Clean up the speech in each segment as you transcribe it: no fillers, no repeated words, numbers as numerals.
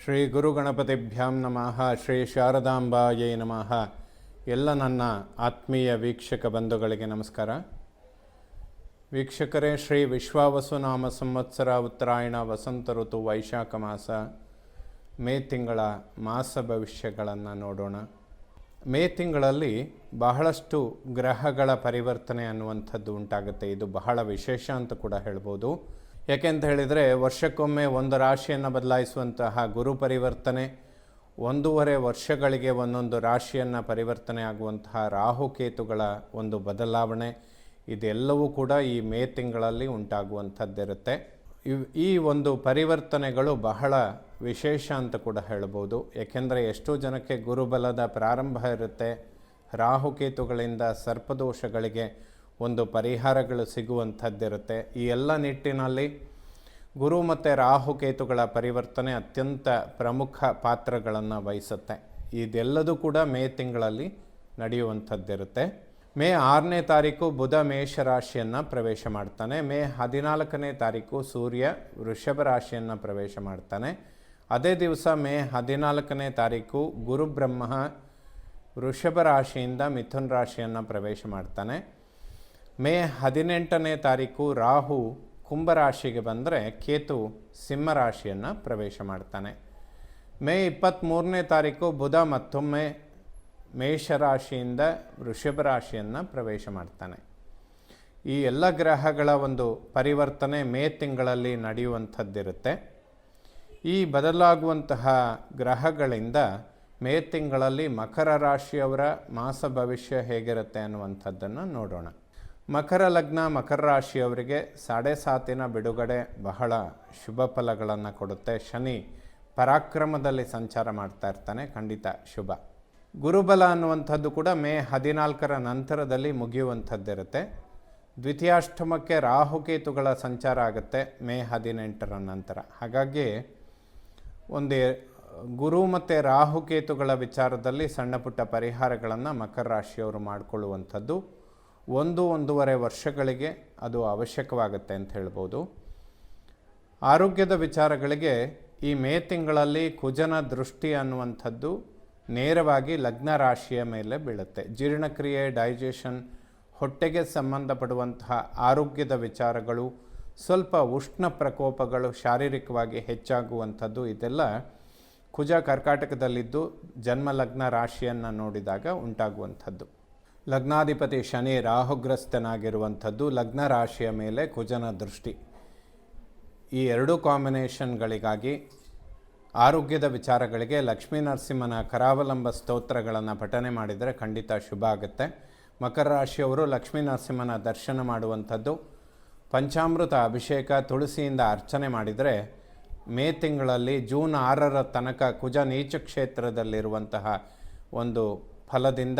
ಶ್ರೀ ಗುರುಗಣಪತಿಭ್ಯಾಂ ನಮಃ. ಶ್ರೀ ಶಾರದಾಂಬಾಯೈ ನಮಃ. ಎಲ್ಲ ನನ್ನ ಆತ್ಮೀಯ ವೀಕ್ಷಕ ಬಂಧುಗಳಿಗೆ ನಮಸ್ಕಾರ. ವೀಕ್ಷಕರೇ, ಶ್ರೀ ವಿಶ್ವಾವಸುನಾಮ ಸಂವತ್ಸರ ಉತ್ತರಾಯಣ ವಸಂತ ಋತು ವೈಶಾಖ ಮಾಸ ಮೇ ತಿಂಗಳ ಮಾಸ ಭವಿಷ್ಯಗಳನ್ನು ನೋಡೋಣ. ಮೇ ತಿಂಗಳಲ್ಲಿ ಬಹಳಷ್ಟು ಗ್ರಹಗಳ ಪರಿವರ್ತನೆ ಅನ್ನುವಂಥದ್ದು ಉಂಟಾಗುತ್ತೆ. ಇದು ಬಹಳ ವಿಶೇಷ ಅಂತ ಕೂಡ ಹೇಳ್ಬೋದು. ಯಾಕೆಂತ ಹೇಳಿದರೆ, ವರ್ಷಕ್ಕೊಮ್ಮೆ ಒಂದು ರಾಶಿಯನ್ನು ಬದಲಾಯಿಸುವಂತಹ ಗುರು ಪರಿವರ್ತನೆ, 1.5 ವರ್ಷಗಳಿಗೆ ಒಂದೊಂದು ರಾಶಿಯನ್ನು ಪರಿವರ್ತನೆ ಆಗುವಂತಹ ರಾಹುಕೇತುಗಳ ಒಂದು ಬದಲಾವಣೆ, ಇದೆಲ್ಲವೂ ಕೂಡ ಈ ಮೇ ತಿಂಗಳಲ್ಲಿ ಉಂಟಾಗುವಂಥದ್ದಿರುತ್ತೆ. ಈ ಒಂದು ಪರಿವರ್ತನೆಗಳು ಬಹಳ ವಿಶೇಷ ಅಂತ ಕೂಡ ಹೇಳ್ಬೋದು. ಏಕೆಂದರೆ ಎಷ್ಟೋ ಜನಕ್ಕೆ ಗುರುಬಲದ ಪ್ರಾರಂಭ ಇರುತ್ತೆ. ರಾಹುಕೇತುಗಳಿಂದ ಸರ್ಪದೋಷಗಳಿಗೆ ಒಂದು ಪರಿಹಾರಗಳು ಸಿಗುವಂಥದ್ದಿರುತ್ತೆ. ಈ ಎಲ್ಲ ನಿಟ್ಟಿನಲ್ಲಿ ಗುರು ಮತ್ತು ರಾಹುಕೇತುಗಳ ಪರಿವರ್ತನೆ ಅತ್ಯಂತ ಪ್ರಮುಖ ಪಾತ್ರಗಳನ್ನು ವಹಿಸುತ್ತೆ. ಇದೆಲ್ಲದೂ ಕೂಡ ಮೇ ತಿಂಗಳಲ್ಲಿ ನಡೆಯುವಂಥದ್ದಿರುತ್ತೆ. ಮೇ 6ನೇ ತಾರೀಕು ಬುಧ ಮೇಷರಾಶಿಯನ್ನು ಪ್ರವೇಶ ಮಾಡ್ತಾನೆ. ಮೇ 14ನೇ ತಾರೀಕು ಸೂರ್ಯ ವೃಷಭ ರಾಶಿಯನ್ನು ಪ್ರವೇಶ ಮಾಡ್ತಾನೆ. ಅದೇ ದಿವಸ ಮೇ 14ನೇ ತಾರೀಕು ಗುರುಬ್ರಹ್ಮ ವೃಷಭ ರಾಶಿಯಿಂದ ಮಿಥುನ್ ರಾಶಿಯನ್ನು ಪ್ರವೇಶ ಮಾಡ್ತಾನೆ. ಮೇ 18ನೇ ತಾರೀಕು ರಾಹು ಕುಂಭರಾಶಿಗೆ ಬಂದರೆ ಕೇತು ಸಿಂಹರಾಶಿಯನ್ನು ಪ್ರವೇಶ ಮಾಡ್ತಾನೆ. ಮೇ 23ನೇ ತಾರೀಕು ಬುಧ ಮತ್ತೊಮ್ಮೆ ಮೇಷರಾಶಿಯಿಂದ ವೃಷಭ ರಾಶಿಯನ್ನು ಪ್ರವೇಶ ಮಾಡ್ತಾನೆ. ಈ ಎಲ್ಲ ಗ್ರಹಗಳ ಒಂದು ಪರಿವರ್ತನೆ ಮೇ ತಿಂಗಳಲ್ಲಿ ನಡೆಯುವಂಥದ್ದಿರುತ್ತೆ. ಈ ಬದಲಾಗುವಂತಹ ಗ್ರಹಗಳಿಂದ ಮೇ ತಿಂಗಳಲ್ಲಿ ಮಕರ ರಾಶಿಯವರ ಮಾಸ ಭವಿಷ್ಯ ಹೇಗಿರುತ್ತೆ ಅನ್ನುವಂಥದ್ದನ್ನು ನೋಡೋಣ. ಮಕರ ಲಗ್ನ ಮಕರ ರಾಶಿಯವರಿಗೆ 7.5 ಬಿಡುಗಡೆ ಬಹಳ ಶುಭ ಫಲಗಳನ್ನು ಕೊಡುತ್ತೆ. ಶನಿ ಪರಾಕ್ರಮದಲ್ಲಿ ಸಂಚಾರ ಮಾಡ್ತಾ ಇರ್ತಾನೆ, ಖಂಡಿತ ಶುಭ. ಗುರುಬಲ ಅನ್ನುವಂಥದ್ದು ಕೂಡ ಮೇ 14ರ ನಂತರದಲ್ಲಿ ಮುಗಿಯುವಂಥದ್ದಿರುತ್ತೆ. ದ್ವಿತೀಯಾಷ್ಟಮಕ್ಕೆ ರಾಹುಕೇತುಗಳ ಸಂಚಾರ ಆಗುತ್ತೆ ಮೇ 18ರ ನಂತರ. ಹಾಗಾಗಿ ಒಂದು ಗುರು ಮತ್ತು ರಾಹುಕೇತುಗಳ ವಿಚಾರದಲ್ಲಿ ಸಣ್ಣ ಪುಟ್ಟ ಪರಿಹಾರಗಳನ್ನು ಮಕರ ರಾಶಿಯವರು ಮಾಡಿಕೊಳ್ಳುವಂಥದ್ದು 1-1.5 ವರ್ಷಗಳಿಗೆ ಅದು ಅವಶ್ಯಕವಾಗುತ್ತೆ ಅಂತ ಹೇಳ್ಬೋದು. ಆರೋಗ್ಯದ ವಿಚಾರಗಳಿಗೆ ಈ ಮೇ ತಿಂಗಳಲ್ಲಿ ಕುಜನ ದೃಷ್ಟಿ ಅನ್ನುವಂಥದ್ದು ನೇರವಾಗಿ ಲಗ್ನ ರಾಶಿಯ ಮೇಲೆ ಬೀಳುತ್ತೆ. ಜೀರ್ಣಕ್ರಿಯೆ, ಡೈಜೆಷನ್, ಹೊಟ್ಟೆಗೆ ಸಂಬಂಧಪಡುವಂತಹ ಆರೋಗ್ಯದ ವಿಚಾರಗಳು, ಸ್ವಲ್ಪ ಉಷ್ಣ ಪ್ರಕೋಪಗಳು ಶಾರೀರಿಕವಾಗಿ ಹೆಚ್ಚಾಗುವಂಥದ್ದು, ಇದೆಲ್ಲ ಕುಜ ಕರ್ಕಾಟಕದಲ್ಲಿದ್ದು ಜನ್ಮ ಲಗ್ನ ರಾಶಿಯನ್ನು ನೋಡಿದಾಗ ಉಂಟಾಗುವಂಥದ್ದು. ಲಗ್ನಾಧಿಪತಿ ಶನಿ ರಾಹುಗ್ರಸ್ತನಾಗಿರುವಂಥದ್ದು, ಲಗ್ನ ರಾಶಿಯ ಮೇಲೆ ಕುಜನ ದೃಷ್ಟಿ, ಈ ಎರಡೂ ಕಾಂಬಿನೇಷನ್ಗಳಿಗಾಗಿ ಆರೋಗ್ಯದ ವಿಚಾರಗಳಿಗೆ ಲಕ್ಷ್ಮೀ ನರಸಿಂಹನ ಕರಾವಲಂಬ ಸ್ತೋತ್ರಗಳನ್ನು ಪಠನೆ ಮಾಡಿದರೆ ಖಂಡಿತ ಶುಭ ಆಗುತ್ತೆ. ಮಕರ ರಾಶಿಯವರು ಲಕ್ಷ್ಮೀ ನರಸಿಂಹನ ದರ್ಶನ ಮಾಡುವಂಥದ್ದು, ಪಂಚಾಮೃತ ಅಭಿಷೇಕ, ತುಳಸಿಯಿಂದ ಅರ್ಚನೆ ಮಾಡಿದರೆ ಮೇ ತಿಂಗಳಲ್ಲಿ ಜೂನ್ 6ರ ತನಕ ಕುಜ ನೀಚ ಕ್ಷೇತ್ರದಲ್ಲಿರುವಂತಹ ಒಂದು ಫಲದಿಂದ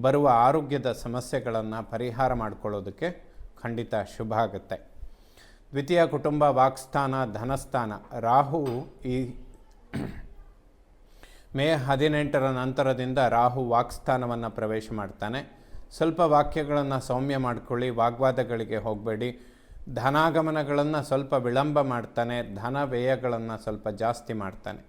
ಬರುವ ಆರೋಗ್ಯದ ಸಮಸ್ಯೆಗಳನ್ನು ಪರಿಹಾರ ಮಾಡಿಕೊಳ್ಳೋದಕ್ಕೆ ಖಂಡಿತ ಶುಭ ಆಗುತ್ತೆ. ದ್ವಿತೀಯ ಕುಟುಂಬ, ವಾಕ್ಸ್ಥಾನ, ಧನಸ್ಥಾನ, ರಾಹು ಈ ಮೇ 18ರ ನಂತರದಿಂದ ರಾಹು ವಾಕ್ಸ್ಥಾನವನ್ನು ಪ್ರವೇಶ ಮಾಡ್ತಾನೆ. ಸ್ವಲ್ಪ ವಾಕ್ಯಗಳನ್ನು ಸೌಮ್ಯ ಮಾಡಿಕೊಳ್ಳಿ, ವಾಗ್ವಾದಗಳಿಗೆ ಹೋಗಬೇಡಿ. ಧನಾಗಮನಗಳನ್ನು ಸ್ವಲ್ಪ ವಿಳಂಬ ಮಾಡ್ತಾನೆ, ಧನ ವ್ಯಯಗಳನ್ನು ಸ್ವಲ್ಪ ಜಾಸ್ತಿ ಮಾಡ್ತಾನೆ.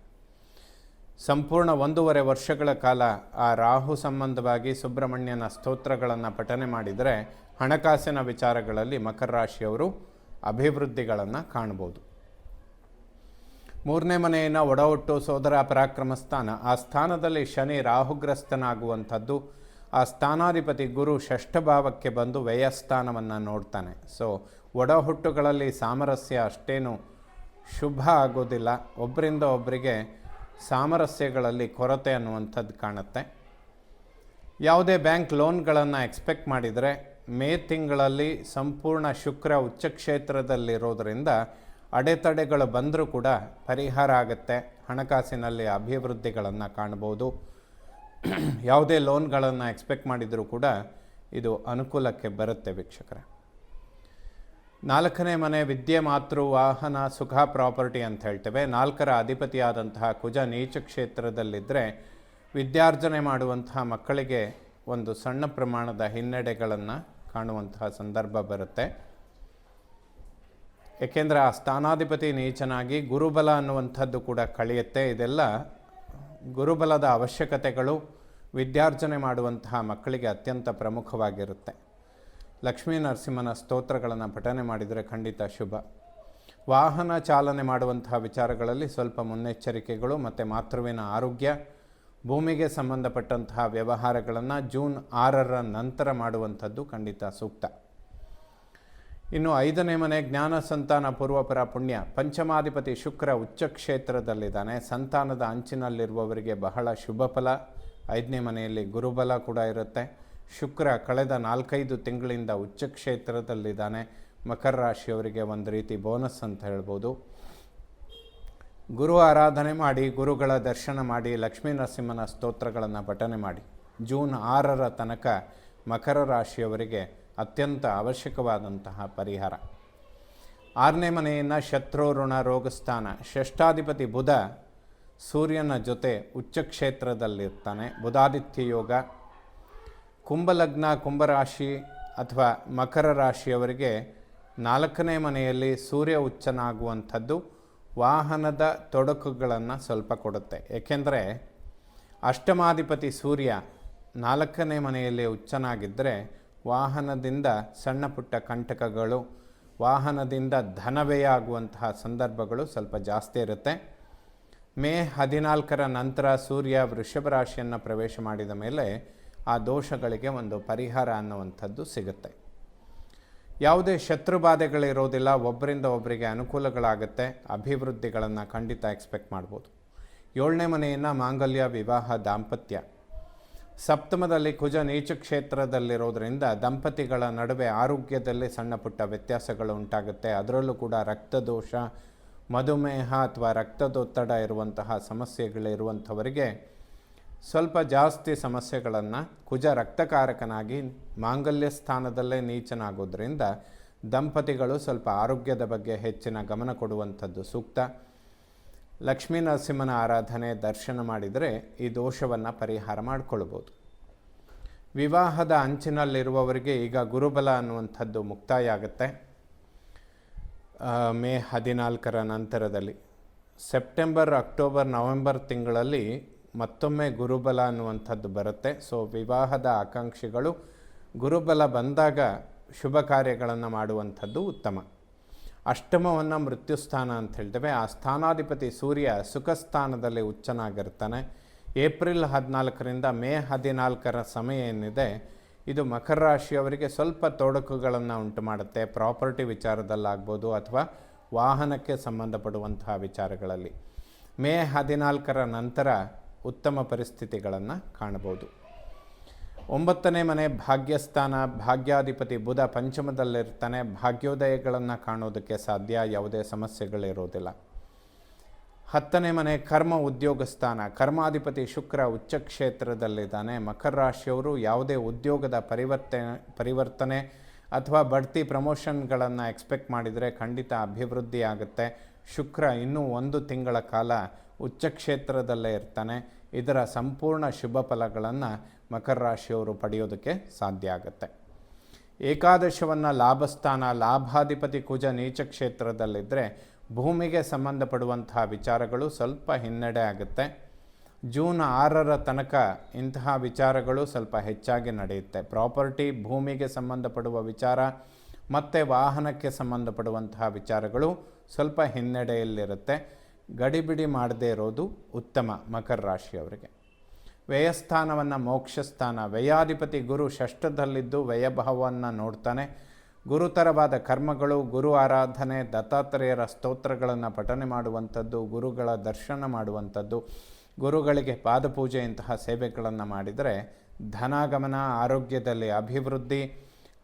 ಸಂಪೂರ್ಣ 1.5 ವರ್ಷಗಳ ಕಾಲ ಆ ರಾಹು ಸಂಬಂಧವಾಗಿ ಸುಬ್ರಹ್ಮಣ್ಯನ ಸ್ತೋತ್ರಗಳನ್ನು ಪಠನೆ ಮಾಡಿದರೆ ಹಣಕಾಸಿನ ವಿಚಾರಗಳಲ್ಲಿ ಮಕರ ರಾಶಿಯವರು ಅಭಿವೃದ್ಧಿಗಳನ್ನು ಕಾಣ್ಬೋದು. 3ನೇ ಮನೆಯನ್ನು ಒಡಹುಟ್ಟು ಸೋದರ ಪರಾಕ್ರಮ ಸ್ಥಾನ, ಆ ಸ್ಥಾನದಲ್ಲಿ ಶನಿ ರಾಹುಗ್ರಸ್ತನಾಗುವಂಥದ್ದು. ಆ ಸ್ಥಾನಾಧಿಪತಿ ಗುರು 6ಠ ಭಾವಕ್ಕೆ ಬಂದು ವ್ಯಯಸ್ಥಾನವನ್ನು ನೋಡ್ತಾನೆ. ಸೊ ಒಡಹುಟ್ಟುಗಳಲ್ಲಿ ಸಾಮರಸ್ಯ ಅಷ್ಟೇನು ಶುಭ ಆಗೋದಿಲ್ಲ. ಒಬ್ಬರಿಂದ ಒಬ್ಬರಿಗೆ ಸಾಮರಸ್ಯಗಳಲ್ಲಿ ಕೊರತೆ ಅನ್ನುವಂಥದ್ದು ಕಾಣುತ್ತೆ. ಯಾವುದೇ ಬ್ಯಾಂಕ್ ಲೋನ್ಗಳನ್ನು ಎಕ್ಸ್ಪೆಕ್ಟ್ ಮಾಡಿದರೆ ಮೇ ತಿಂಗಳಲ್ಲಿ ಸಂಪೂರ್ಣ ಶುಕ್ರ ಉಚ್ಚಕ್ಷೇತ್ರದಲ್ಲಿರೋದರಿಂದ ಅಡೆತಡೆಗಳು ಬಂದರೂ ಕೂಡ ಪರಿಹಾರ ಆಗುತ್ತೆ. ಹಣಕಾಸಿನಲ್ಲಿ ಅಭಿವೃದ್ಧಿಗಳನ್ನು ಕಾಣ್ಬೋದು. ಯಾವುದೇ ಲೋನ್ಗಳನ್ನು ಎಕ್ಸ್ಪೆಕ್ಟ್ ಮಾಡಿದರೂ ಕೂಡ ಇದು ಅನುಕೂಲಕ್ಕೆ ಬರುತ್ತೆ ವೀಕ್ಷಕರೇ. 4ನೇ ಮನೆ ವಿದ್ಯೆ, ಮಾತೃ, ವಾಹನ, ಸುಖ, ಪ್ರಾಪರ್ಟಿ ಅಂತ ಹೇಳ್ತೇವೆ. 4ರ ಅಧಿಪತಿಯಾದಂತಹ ಕುಜ ನೀಚ ಕ್ಷೇತ್ರದಲ್ಲಿದ್ದರೆ ವಿದ್ಯಾರ್ಜನೆ ಮಾಡುವಂತಹ ಮಕ್ಕಳಿಗೆ ಒಂದು ಸಣ್ಣ ಪ್ರಮಾಣದ ಹಿನ್ನಡೆಗಳನ್ನು ಕಾಣುವಂತಹ ಸಂದರ್ಭ ಬರುತ್ತೆ. ಏಕೆಂದರೆ ಆ ಸ್ಥಾನಾಧಿಪತಿ ನೀಚನಾಗಿ ಗುರುಬಲ ಅನ್ನುವಂಥದ್ದು ಕೂಡ ಕಳೆಯುತ್ತೆ. ಇದೆಲ್ಲ ಗುರುಬಲದ ಅವಶ್ಯಕತೆಗಳು ವಿದ್ಯಾರ್ಜನೆ ಮಾಡುವಂತಹ ಮಕ್ಕಳಿಗೆ ಅತ್ಯಂತ ಪ್ರಮುಖವಾಗಿರುತ್ತೆ. ಲಕ್ಷ್ಮೀ ನರಸಿಂಹನ ಸ್ತೋತ್ರಗಳನ್ನು ಪಠನೆ ಮಾಡಿದರೆ ಖಂಡಿತ ಶುಭ. ವಾಹನ ಚಾಲನೆ ಮಾಡುವಂತಹ ವಿಚಾರಗಳಲ್ಲಿ ಸ್ವಲ್ಪ ಮುನ್ನೆಚ್ಚರಿಕೆಗಳು ಮತ್ತು ಮಾತೃವಿನ ಆರೋಗ್ಯ, ಭೂಮಿಗೆ ಸಂಬಂಧಪಟ್ಟಂತಹ ವ್ಯವಹಾರಗಳನ್ನು ಜೂನ್ 6ರ ನಂತರ ಮಾಡುವಂಥದ್ದು ಖಂಡಿತ ಸೂಕ್ತ. ಇನ್ನು 5ನೇ ಮನೆ ಜ್ಞಾನ ಸಂತಾನ ಪೂರ್ವಪರ ಪುಣ್ಯ. ಪಂಚಮಾಧಿಪತಿ ಶುಕ್ರ ಉಚ್ಚ ಕ್ಷೇತ್ರದಲ್ಲಿದ್ದಾನೆ. ಸಂತಾನದ ಅಂಚಿನಲ್ಲಿರುವವರಿಗೆ ಬಹಳ ಶುಭ ಫಲ. 5ನೇ ಮನೆಯಲ್ಲಿ ಗುರುಬಲ ಕೂಡ ಇರುತ್ತೆ. ಶುಕ್ರ ಕಳೆದ 4-5 ತಿಂಗಳಿಂದ ಉಚ್ಚ ಕ್ಷೇತ್ರದಲ್ಲಿದ್ದಾನೆ. ಮಕರ ರಾಶಿಯವರಿಗೆ ಒಂದು ರೀತಿ ಬೋನಸ್ ಅಂತ ಹೇಳ್ಬೋದು. ಗುರು ಆರಾಧನೆ ಮಾಡಿ, ಗುರುಗಳ ದರ್ಶನ ಮಾಡಿ, ಲಕ್ಷ್ಮೀ ನರಸಿಂಹನ ಸ್ತೋತ್ರಗಳನ್ನು ಪಠನೆ ಮಾಡಿ. ಜೂನ್ 6ರ ತನಕ ಮಕರ ರಾಶಿಯವರಿಗೆ ಅತ್ಯಂತ ಅವಶ್ಯಕವಾದಂತಹ ಪರಿಹಾರ. 6ನೇ ಮನೆಯನ್ನು ಶತ್ರು ಋಣ ರೋಗಸ್ಥಾನ. ಷಷ್ಠಾಧಿಪತಿ ಬುಧ ಸೂರ್ಯನ ಜೊತೆ ಉಚ್ಚ ಕ್ಷೇತ್ರದಲ್ಲಿರ್ತಾನೆ. ಬುಧಾದಿತ್ಯ ಯೋಗ. ಕುಂಭಲಗ್ನ, ಕುಂಭರಾಶಿ ಅಥವಾ ಮಕರ ರಾಶಿಯವರಿಗೆ 4ನೇ ಮನೆಯಲ್ಲಿ ಸೂರ್ಯ ಉಚ್ಚನಾಗುವಂಥದ್ದು ವಾಹನದ ತೊಡಕುಗಳನ್ನು ಸ್ವಲ್ಪ ಕೊಡುತ್ತೆ. ಏಕೆಂದರೆ ಅಷ್ಟಮಾಧಿಪತಿ ಸೂರ್ಯ 4ನೇ ಮನೆಯಲ್ಲಿ ಉಚ್ಚನಾಗಿದ್ದರೆ ವಾಹನದಿಂದ ಸಣ್ಣ ಪುಟ್ಟ ಕಂಟಕಗಳು, ವಾಹನದಿಂದ ಧನವ್ಯಯ ಆಗುವಂತಹ ಸಂದರ್ಭಗಳು ಸ್ವಲ್ಪ ಜಾಸ್ತಿ ಇರುತ್ತೆ. ಮೇ 14ರ ನಂತರ ಸೂರ್ಯ ವೃಷಭ ರಾಶಿಯನ್ನು ಪ್ರವೇಶ ಮಾಡಿದ ಮೇಲೆ ಆ ದೋಷಗಳಿಗೆ ಒಂದು ಪರಿಹಾರ ಅನ್ನುವಂಥದ್ದು ಸಿಗುತ್ತೆ. ಯಾವುದೇ ಶತ್ರುಬಾಧೆಗಳಿರೋದಿಲ್ಲ. ಒಬ್ಬರಿಂದ ಒಬ್ಬರಿಗೆ ಅನುಕೂಲಗಳಾಗುತ್ತೆ. ಅಭಿವೃದ್ಧಿಗಳನ್ನು ಖಂಡಿತ ಎಕ್ಸ್ಪೆಕ್ಟ್ ಮಾಡ್ಬೋದು. 7ನೇ ಮನೆಯನ್ನು ಮಾಂಗಲ್ಯ, ವಿವಾಹ, ದಾಂಪತ್ಯ. ಸಪ್ತಮದಲ್ಲಿ ಕುಜ ನೀಚ ಕ್ಷೇತ್ರದಲ್ಲಿರೋದರಿಂದ ದಂಪತಿಗಳ ನಡುವೆ ಆರೋಗ್ಯದಲ್ಲಿ ಸಣ್ಣ ಪುಟ್ಟ ವ್ಯತ್ಯಾಸಗಳು ಉಂಟಾಗುತ್ತೆ. ಅದರಲ್ಲೂ ಕೂಡ ರಕ್ತದೋಷ, ಮಧುಮೇಹ ಅಥವಾ ರಕ್ತದೊತ್ತಡ ಇರುವಂತಹ ಸಮಸ್ಯೆಗಳಿರುವಂಥವರಿಗೆ ಸ್ವಲ್ಪ ಜಾಸ್ತಿ ಸಮಸ್ಯೆಗಳನ್ನು, ಕುಜ ರಕ್ತಕಾರಕನಾಗಿ ಮಾಂಗಲ್ಯ ಸ್ಥಾನದಲ್ಲೇ ನೀಚನಾಗೋದ್ರಿಂದ ದಂಪತಿಗಳು ಸ್ವಲ್ಪ ಆರೋಗ್ಯದ ಬಗ್ಗೆ ಹೆಚ್ಚಿನ ಗಮನ ಕೊಡುವಂಥದ್ದು ಸೂಕ್ತ. ಲಕ್ಷ್ಮೀ ನರಸಿಂಹನ ಆರಾಧನೆ ದರ್ಶನ ಮಾಡಿದರೆ ಈ ದೋಷವನ್ನು ಪರಿಹಾರ ಮಾಡಿಕೊಳ್ಬೋದು. ವಿವಾಹದ ಅಂಚಿನಲ್ಲಿರುವವರಿಗೆ ಈಗ ಗುರುಬಲ ಅನ್ನುವಂಥದ್ದು ಮುಕ್ತಾಯ ಆಗುತ್ತೆ ಮೇ 14ರ ನಂತರದಲ್ಲಿ. ಸೆಪ್ಟೆಂಬರ್, ಅಕ್ಟೋಬರ್, ನವೆಂಬರ್ ತಿಂಗಳಲ್ಲಿ ಮತ್ತೊಮ್ಮೆ ಗುರುಬಲ ಅನ್ನುವಂಥದ್ದು ಬರುತ್ತೆ. ಸೊ ವಿವಾಹದ ಆಕಾಂಕ್ಷಿಗಳು ಗುರುಬಲ ಬಂದಾಗ ಶುಭ ಕಾರ್ಯಗಳನ್ನು ಮಾಡುವಂಥದ್ದು ಉತ್ತಮ. ಅಷ್ಟಮವನ್ನು ಮೃತ್ಯುಸ್ಥಾನ ಅಂತ ಹೇಳ್ತೇವೆ. ಆ ಸ್ಥಾನಾಧಿಪತಿ ಸೂರ್ಯ ಸುಖ ಸ್ಥಾನದಲ್ಲಿ ಉಚ್ಚನಾಗಿರ್ತಾನೆ. ಏಪ್ರಿಲ್ 14ರಿಂದ ಮೇ 14ರ ಸಮಯ ಏನಿದೆ ಇದು ಮಕರ ರಾಶಿಯವರಿಗೆ ಸ್ವಲ್ಪ ತೊಡಕುಗಳನ್ನು ಉಂಟು ಮಾಡುತ್ತೆ. ಪ್ರಾಪರ್ಟಿ ವಿಚಾರದಲ್ಲಾಗ್ಬೋದು ಅಥವಾ ವಾಹನಕ್ಕೆ ಸಂಬಂಧಪಡುವಂತಹ ವಿಚಾರಗಳಲ್ಲಿ. ಮೇ 14ರ ನಂತರ ಉತ್ತಮ ಪರಿಸ್ಥಿತಿಗಳನ್ನು ಕಾಣಬಹುದು. 9ನೇ ಮನೆ ಭಾಗ್ಯಸ್ಥಾನ. ಭಾಗ್ಯಾಧಿಪತಿ ಬುಧ ಪಂಚಮದಲ್ಲಿರ್ತಾನೆ. ಭಾಗ್ಯೋದಯಗಳನ್ನು ಕಾಣೋದಕ್ಕೆ ಸಾಧ್ಯ, ಯಾವುದೇ ಸಮಸ್ಯೆಗಳಿರೋದಿಲ್ಲ. 10ನೇ ಮನೆ ಕರ್ಮ ಉದ್ಯೋಗ ಸ್ಥಾನ. ಕರ್ಮಾಧಿಪತಿ ಶುಕ್ರ ಉಚ್ಚ ಕ್ಷೇತ್ರದಲ್ಲಿದ್ದಾನೆ. ಮಕರ ರಾಶಿಯವರು ಯಾವುದೇ ಉದ್ಯೋಗದ ಪರಿವರ್ತನೆ ಅಥವಾ ಬಡ್ತಿ ಪ್ರಮೋಷನ್ಗಳನ್ನು ಎಕ್ಸ್ಪೆಕ್ಟ್ ಮಾಡಿದರೆ ಖಂಡಿತ ಅಭಿವೃದ್ಧಿ ಆಗುತ್ತೆ. ಶುಕ್ರ ಇನ್ನೂ 1 ತಿಂಗಳ ಕಾಲ ಉಚ್ಚ ಕ್ಷೇತ್ರದಲ್ಲೇ ಇರ್ತಾನೆ. ಇದರ ಸಂಪೂರ್ಣ ಶುಭ ಫಲಗಳನ್ನು ಮಕರ ರಾಶಿಯವರು ಪಡೆಯೋದಕ್ಕೆ ಸಾಧ್ಯ ಆಗುತ್ತೆ. ಏಕಾದಶವನ್ನು ಲಾಭಸ್ಥಾನ. ಲಾಭಾಧಿಪತಿ ಕುಜ ನೀಚ ಕ್ಷೇತ್ರದಲ್ಲಿದ್ದರೆ ಭೂಮಿಗೆ ಸಂಬಂಧಪಡುವಂತಹ ವಿಚಾರಗಳು ಸ್ವಲ್ಪ ಹಿನ್ನಡೆ ಆಗುತ್ತೆ. ಜೂನ್ 6ರ ತನಕ ಇಂತಹ ವಿಚಾರಗಳು ಸ್ವಲ್ಪ ಹೆಚ್ಚಾಗಿ ನಡೆಯುತ್ತೆ. ಪ್ರಾಪರ್ಟಿ, ಭೂಮಿಗೆ ಸಂಬಂಧಪಡುವ ವಿಚಾರ ಮತ್ತು ವಾಹನಕ್ಕೆ ಸಂಬಂಧಪಡುವಂತಹ ವಿಚಾರಗಳು ಸ್ವಲ್ಪ ಹಿನ್ನಡೆಯಲ್ಲಿರುತ್ತೆ. ಗಡಿಬಿಡಿ ಮಾಡದೇ ಇರೋದು ಉತ್ತಮ ಮಕರ ರಾಶಿಯವರಿಗೆ. ವ್ಯಯಸ್ಥಾನವನ್ನು ಮೋಕ್ಷಸ್ಥಾನ. ವ್ಯಯಾಧಿಪತಿ ಗುರು ಷಷ್ಠದಲ್ಲಿದ್ದು ವ್ಯಯಭಾವವನ್ನು ನೋಡ್ತಾನೆ. ಗುರುತರವಾದ ಕರ್ಮಗಳು, ಗುರು ಆರಾಧನೆ, ದತ್ತಾತ್ರೇಯರ ಸ್ತೋತ್ರಗಳನ್ನು ಪಠನೆ ಮಾಡುವಂಥದ್ದು, ಗುರುಗಳ ದರ್ಶನ ಮಾಡುವಂಥದ್ದು, ಗುರುಗಳಿಗೆ ಪಾದಪೂಜೆಯಂತಹ ಸೇವೆಗಳನ್ನು ಮಾಡಿದರೆ ಧನಾಗಮನ, ಆರೋಗ್ಯದಲ್ಲಿ ಅಭಿವೃದ್ಧಿ,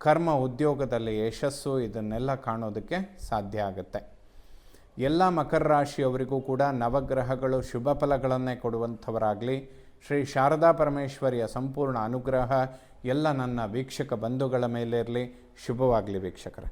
ಕರ್ಮ ಉದ್ಯೋಗದಲ್ಲಿ ಯಶಸ್ಸು ಇದನ್ನೆಲ್ಲ ಕಾಣೋದಕ್ಕೆ ಸಾಧ್ಯ ಆಗುತ್ತೆ. ಎಲ್ಲ ಮಕರ ರಾಶಿಯವರಿಗೂ ಕೂಡ ನವಗ್ರಹಗಳು ಶುಭ ಫಲಗಳನ್ನೇ ಕೊಡುವಂಥವರಾಗಲಿ. ಶ್ರೀ ಶಾರದಾ ಪರಮೇಶ್ವರಿಯ ಸಂಪೂರ್ಣ ಅನುಗ್ರಹ ಎಲ್ಲ ನನ್ನ ವೀಕ್ಷಕ ಬಂಧುಗಳ ಮೇಲಿರಲಿ. ಶುಭವಾಗಲಿ ವೀಕ್ಷಕರೇ.